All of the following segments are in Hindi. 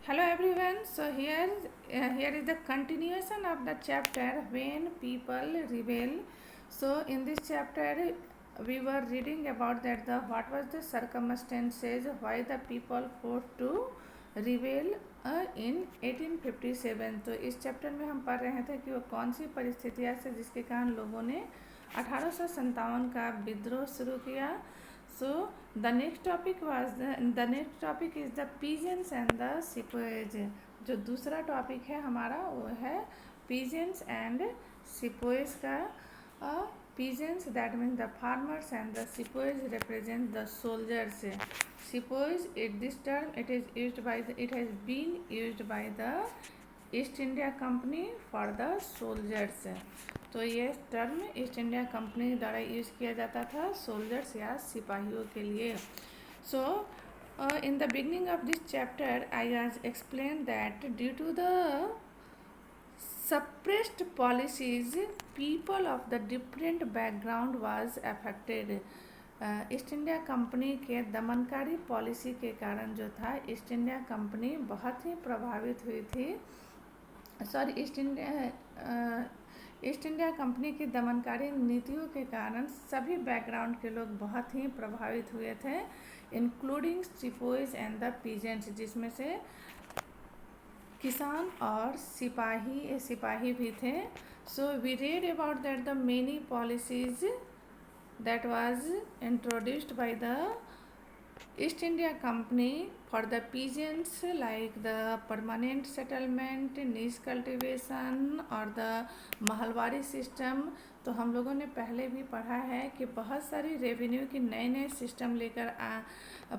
Hello everyone. So here is the continuation of the chapter when people rebel. So in this chapter we were reading about that the what was the circumstances why the people fought to rebel in 1857. तो इस चैप्टर में हम पढ़ रहे थे कि वो कौन सी परिस्थितियाँ से जिसके कारण लोगों ने 1857 का विद्रोह शुरू किया. So the next topic is the peasants and the sepoys. जो दूसरा टॉपिक है हमारा वो है peasants and sepoys का. Peasants that means the farmers and the sepoys represent the soldiers. Sepoys this term it has been used by the East India Company for the soldiers. तो ये टर्म ईस्ट इंडिया कंपनी द्वारा यूज़ किया जाता था सोल्जर्स या सिपाहियों के लिए. So in the beginning of this chapter I has explain that due to the suppressed policies people of the different background was affected. East India Company के दमनकारी पॉलिसी के कारण जो था ईस्ट इंडिया कंपनी बहुत ही प्रभावित हुई थी. ईस्ट इंडिया कंपनी की दमनकारी नीतियों के कारण सभी बैकग्राउंड के लोग बहुत ही प्रभावित हुए थे, including sepoys and the peasants, जिसमें से किसान और सिपाही भी थे. So we read about that the many policies that was introduced by the East India Company for the peasants, like the permanent settlement, niche cultivation और the महलवारी सिस्टम. तो हम लोगों ने पहले भी पढ़ा है कि बहुत सारी रेवेन्यू की नए सिस्टम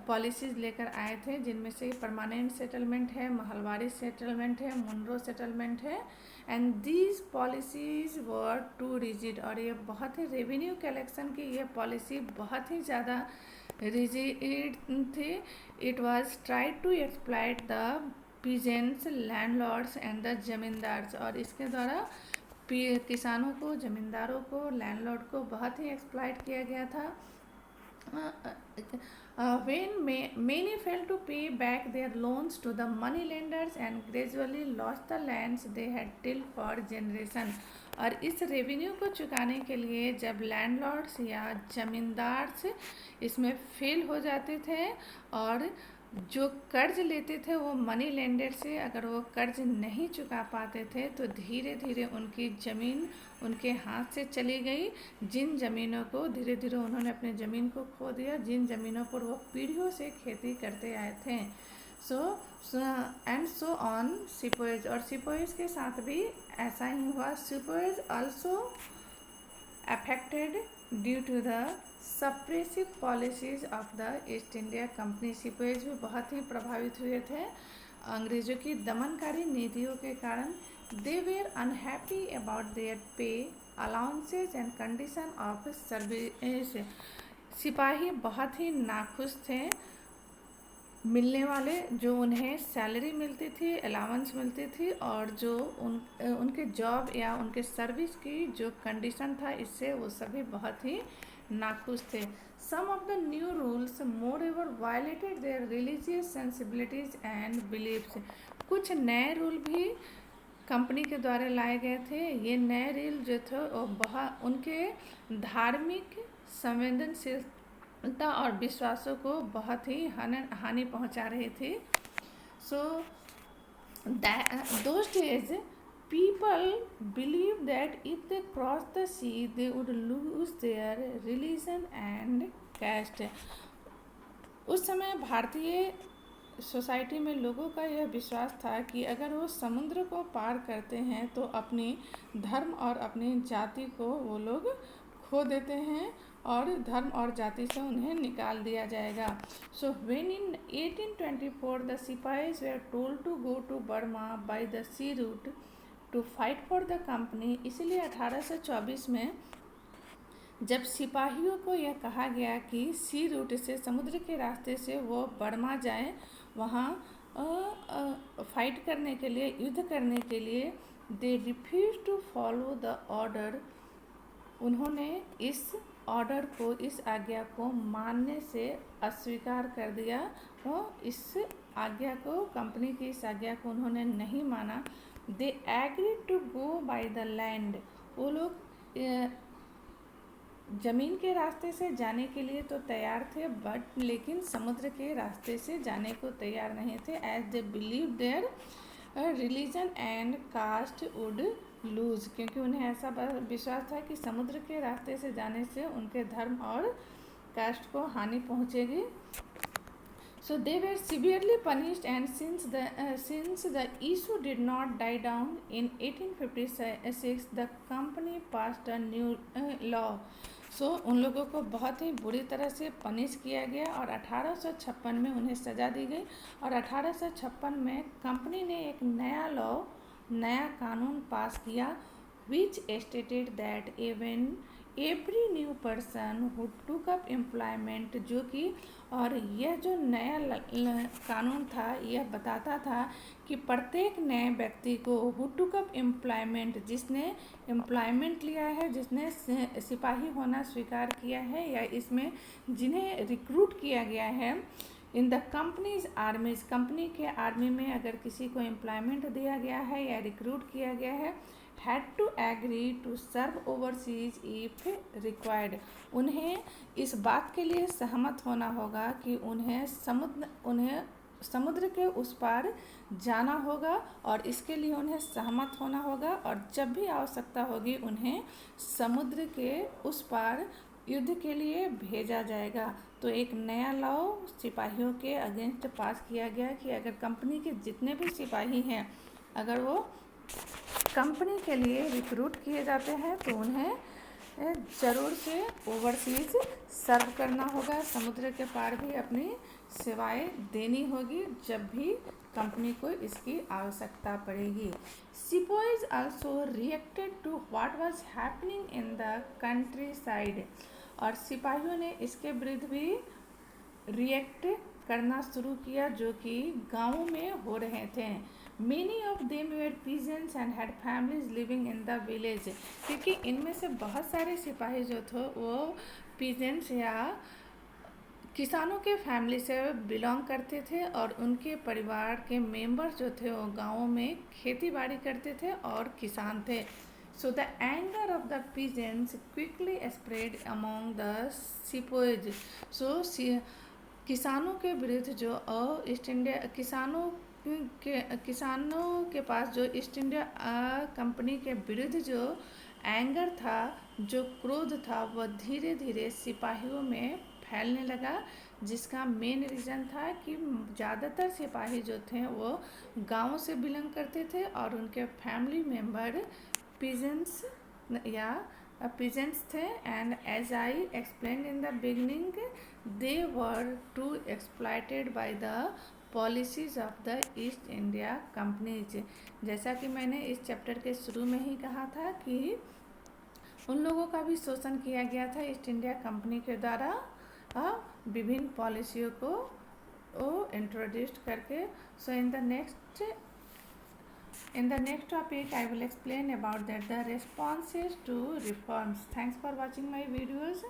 पॉलिसीज़ लेकर आए थे, जिनमें से परमानेंट सेटलमेंट है, महलवारी सेटलमेंट है, मुनरो सेटलमेंट है. And these policies were too rigid. और ये बहुत ही रेवेन्यू कलेक्शन की ये पॉलिसी बहुत ही ज़्यादा रिजिड थे. It was try to exploit the peasants, landlords and the zamindars. और इसके द्वारा किसानों को, जमींदारों को, लैंडलॉर्ड को बहुत ही एक्सप्लॉइट किया गया था. When many failed to pay back their loans to the money lenders and gradually lost the lands they had tilled for generation. और इस रेवेन्यू को चुकाने के लिए जब लैंडलॉर्ड्स या जमींदार्स इसमें फेल हो जाते थे और जो कर्ज लेते थे वो मनी लेंडर से अगर वो कर्ज नहीं चुका पाते थे तो धीरे धीरे उनकी ज़मीन उनके हाथ से चली गई. जिन ज़मीनों को धीरे धीरे उन्होंने अपने ज़मीन को खो दिया, जिन ज़मीनों पर वो पीढ़ियों से खेती करते आए थे. And so on sepoys. और सिपोइज के साथ भी ऐसा ही हुआ. Sepoys also affected due to the suppressive policies of the East India Company. Sepoys भी बहुत ही प्रभावित हुए थे अंग्रेज़ों की दमनकारी नीतियों के कारण. They were unhappy about their pay, allowances and condition of service. सिपाही बहुत ही नाखुश थे मिलने वाले जो उन्हें सैलरी मिलती थी, अलाउंस मिलती थी और जो उनके जॉब या उनके सर्विस की जो कंडीशन था इससे वो सभी बहुत ही नाखुश थे. Some of the new rules moreover violated their religious sensibilities and beliefs. कुछ नए रूल भी कंपनी के द्वारा लाए गए थे. ये नए रूल जो थे वो बहुत उनके धार्मिक संवेदनशीलता और विश्वासों को बहुत ही हानि पहुंचा रही थी. So those days people believed that if they crossed the sea they would lose their religion and caste. उस समय भारतीय सोसाइटी में लोगों का यह विश्वास था कि अगर वो समुद्र को पार करते हैं तो अपनी धर्म और अपनी जाति को वो लोग खो देते हैं और धर्म और जाति से उन्हें निकाल दिया जाएगा. So when in 1824 the sipahis were told to go to Burma by the sea route to fight for the company. इसलिए 1824 में जब सिपाहियों को यह कहा गया कि सी रूट से, समुद्र के रास्ते से वो बर्मा जाएं, वहाँ फाइट करने के लिए, युद्ध करने के लिए, they refuse to follow the order. उन्होंने इस ऑर्डर को, इस आज्ञा को मानने से अस्वीकार कर दिया. वो इस आज्ञा को, कंपनी की इस आज्ञा को उन्होंने नहीं माना। They agree to go by the land, वो लोग जमीन के रास्ते से जाने के लिए तो तैयार थे, बट लेकिन समुद्र के रास्ते से जाने को तैयार नहीं थे। As they believe their religion and caste would lose, क्योंकि उन्हें ऐसा विश्वास था कि समुद्र के रास्ते से जाने से उनके धर्म और कास्ट को हानि पहुंचेगी। So they were severely punished, and since the issue did not die down in 1856, the company passed a new law. So उन लोगों को बहुत ही बुरी तरह से पनिश किया गया और 1856 में उन्हें सज़ा दी गई। और 1856 में कंपनी ने एक नया कानून पास किया, which stated that even every new person who took up employment, जो कि और यह जो नया कानून था यह बताता था कि प्रत्येक नए व्यक्ति को हु टुक अप एम्प्लॉयमेंट, जिसने एम्प्लॉयमेंट लिया है, जिसने सिपाही होना स्वीकार किया है या इसमें जिन्हें रिक्रूट किया गया है, इन द कंपनीज आर्मीज, कंपनी के आर्मी में अगर किसी को एम्प्लॉयमेंट दिया गया है या रिक्रूट किया गया है, had to agree to serve overseas if required, उन्हें इस बात के लिए सहमत होना होगा कि उन्हें समुद्र के उस पार जाना होगा और इसके लिए उन्हें सहमत होना होगा, और जब भी आवश्यकता होगी उन्हें समुद्र के उस पार युद्ध के लिए भेजा जाएगा। तो एक नया लॉ सिपाहियों के अगेंस्ट पास किया गया कि अगर कंपनी के जितने भी सिपाही हैं, अगर वो कंपनी के लिए रिक्रूट किए जाते हैं तो उन्हें ज़रूर से ओवरसीज सर्व करना होगा, समुद्र के पार भी अपनी सेवाएं देनी होगी जब भी कंपनी को इसकी आवश्यकता पड़ेगी। Sipahis also reacted to what was happening in the countryside, और सिपाहियों ने इसके विरुद्ध भी रिएक्ट करना शुरू किया जो कि गाँवों में हो रहे थे। Many of them were peasants and had families living in the village, क्योंकि इनमें से बहुत सारे सिपाही जो थे वो पीजेंट्स या किसानों के फैमिली से बिलोंग करते थे और उनके परिवार के मेंबर्स जो थे वो गाँवों में खेती बाड़ी करते थे और किसान थे। So the anger of the peasants quickly spread among the sepoys. So किसानों के विरुद्ध जो ईस्ट इंडिया किसानों के पास जो ईस्ट इंडिया कंपनी के विरुद्ध जो एंगर था, जो क्रोध था, वह धीरे धीरे सिपाहियों में फैलने लगा, जिसका मेन रीज़न था कि ज़्यादातर सिपाही जो थे वो गाँव से बिलोंग करते थे और उनके फैमिली मेम्बर पीजेंट्स थे। And as I explain in the beginning, they were too exploited by the policies of the East India companies. जैसा कि मैंने इस चैप्टर के शुरू में ही कहा था कि उन लोगों का भी शोषण किया गया था ईस्ट इंडिया कंपनी के द्वारा विभिन्न पॉलिसियों को इंट्रोड्यूस करके। So in the next topic I will explain about that the responses to reforms. Thanks for watching my videos.